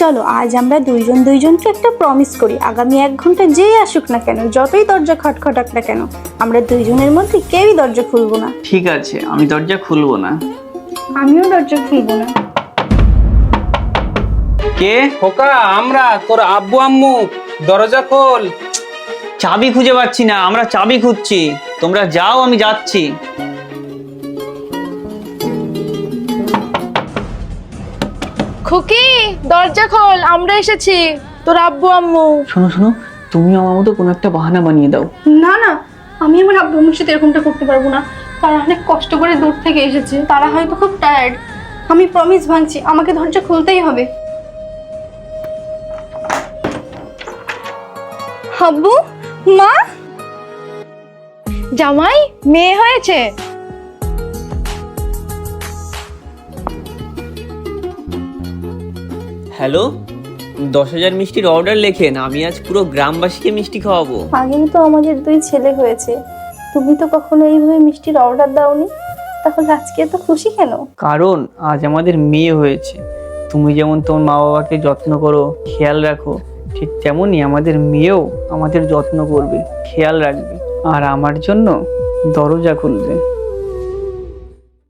চলো আজ আমরা দুইজন দুইজনকে একটা প্রমিস করি, আগামী 1 ঘন্টা যেই আসুক না কেন, যতই দরজা খটখটাক না কেন, আমরা দুইজনের মধ্যে কেউই দরজা খুলবো না। ঠিক আছে, আমি দরজা খুলবো না। আমিও দরজা খুলবো না। কে? খোকা, আমরা তোর আব্বু আম্মু, দরজা খোল। চাবি খুঁজে পাচ্ছি না, আমরা চাবি খুঁজছি। তোমরা যাও, আমি যাচ্ছি। খুকি, দরজা খোল, আমরা এসেছি, তোর আব্বু আম্মু। শোনো শোনো, তুমি আমার মতো কোনো একটা বাহানা বানিয়ে দাও। না না, আমি আমার আব্বু আম্মুর সাথে এরকমটা করতে পারবো না। তারা অনেক কষ্ট করে দূর থেকে এসেছে, তারা হয়তো খুব টায়ার্ড। আমি প্রমিস ভাঙছি, আমাকে দরজা খুলতেই হবে। আব্বু, মা। জামাই, মেয়ে হয়েছে। হ্যালো, 10,000 মিষ্টির অর্ডার লেখেন, আমি আজ পুরো গ্রামবাসীকে মিষ্টি খাওয়াবো। আগেই তো আমাদের 2 ছেলে হয়েছে, তুমি তো কখনো এইভাবে মিষ্টির অর্ডার দাওনি, তাহলে আজকে এত খুশি কেন? কারণ আজ আমাদের মেয়ে হয়েছে। তুমি যেমন তোমার মা বাবাকে যত্ন করো, খেয়াল রাখো, ঠিক তেমনই আমাদের মেয়েও আমাদের যত্ন করবে, খেয়াল রাখবে, আর আমার জন্য দরজা খুলবে।